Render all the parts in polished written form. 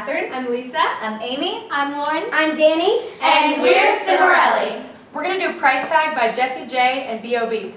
Catherine. I'm Lisa. I'm Amy. I'm Lauren. I'm Danny. And we're Cimarelli. We're going to do Price Tag by Jessie J and B.O.B.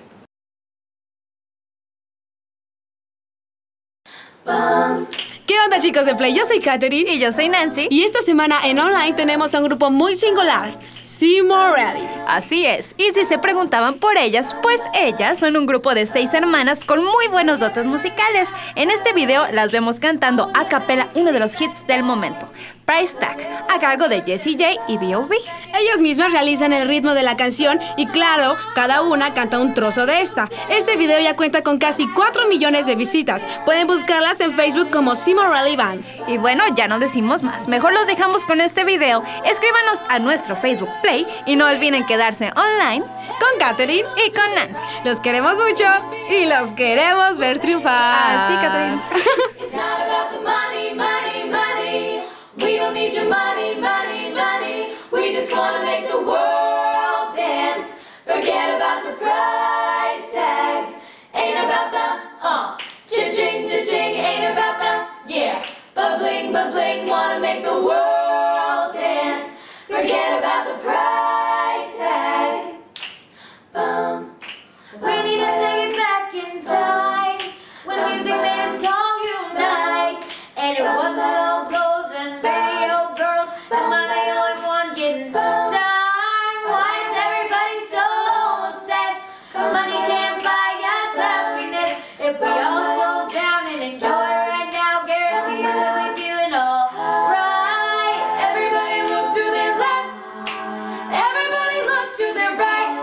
¿Qué onda, chicos de Play? Yo soy Catherine. Y yo soy Nancy. Y esta semana en online tenemos a un grupo muy singular, Cimarelli. Así es. Y si se preguntaban por ellas, pues ellas son un grupo de 6 hermanas con muy buenos dotes musicales. En este video las vemos cantando a capela uno de los hits del momento, Price Tag, a cargo de Jessie J y B.O.B. Ellas mismas realizan el ritmo de la canción y claro, cada una canta un trozo de esta. Este video ya cuenta con casi 4 millones de visitas. Pueden buscarlas en Facebook como Cimarelli Band. Y bueno, ya no decimos más. Mejor los dejamos con este video. Escríbanos a nuestro Facebook Play y no olviden quedarse online con Catherine y con Nancy. Los queremos mucho y los queremos ver triunfar. Así, Catherine. It's not about the money, money, money. We don't need your money, money, money. We just wanna make the world dance. Forget about the price tag. Ain't about the cha-ching, cha-ching. Ain't about the bubbling, bubbling. Wanna make the world dance. Forget about the price tag. We need to take it back in time when music made us all unite, and it wasn't all blows and radio girls. Am I the only one getting tired? Why is everybody so obsessed? Money can't buy us happiness. If we all slow down and enjoy right now, guarantee you we'll be feeling alright. Everybody look to their left. Everybody look to their right.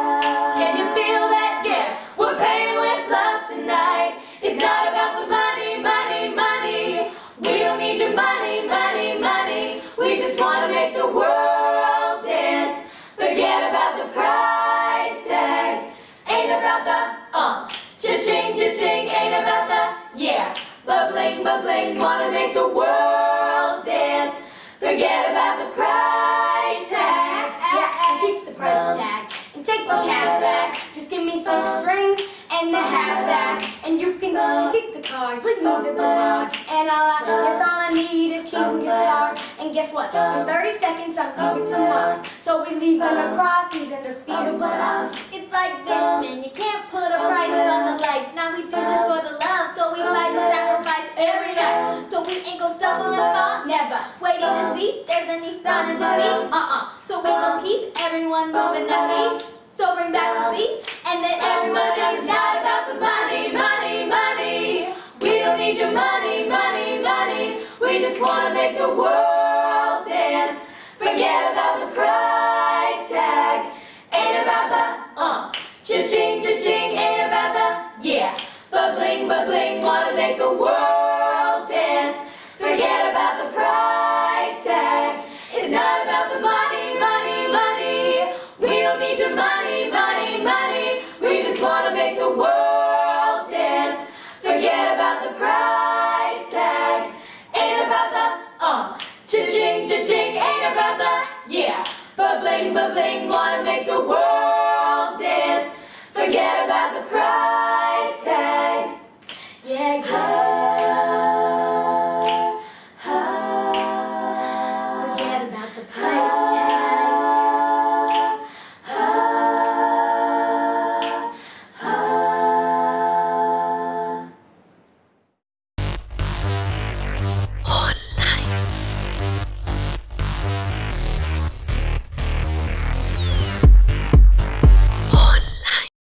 Can you feel that? Yeah, we're paying with love tonight. It's not about the money, money, money. We don't need your money, money, money. We just want to make the world dance. Forget about the price tag. Ain't about the cha-ching, cha-ching. Ain't about the bubbling, bubbling. Want to make the world dance. Forget about the price tag. Yeah, keep the price tag and take the cash back. Just give me some strings and the hashtag, and you can keep the cars, leave me the garage. And that's all I need are keys and guitars. And guess what? In 30 seconds I'm leaving to Mars. So we leaving across these undefeatable odds. It's like this, man, you can't put a price on the life. Now we do this for the love, so we fight and sacrifice every night. So we ain't gon' stumble and fall, Never. waiting to see if there's any sign of defeat. So we gon' keep everyone moving their feet. So bring back the beat, and then everyone It's comes not out. about the money, money, money. We don't need your money, money, money. We just want to make the world dance. Forget about the price tag. Ain't about the cha-ching, cha-ching. Ain't about the bubbling, bubbling. Want to make the world dance. Forget about the price tag. It's not about the money, money, money. We don't need your money, money, money. We just want to make the world dance. Forget about the price tag. Ain't about the cha-ching, cha-ching. Ain't about the bubbling, bubbling. Want to make the world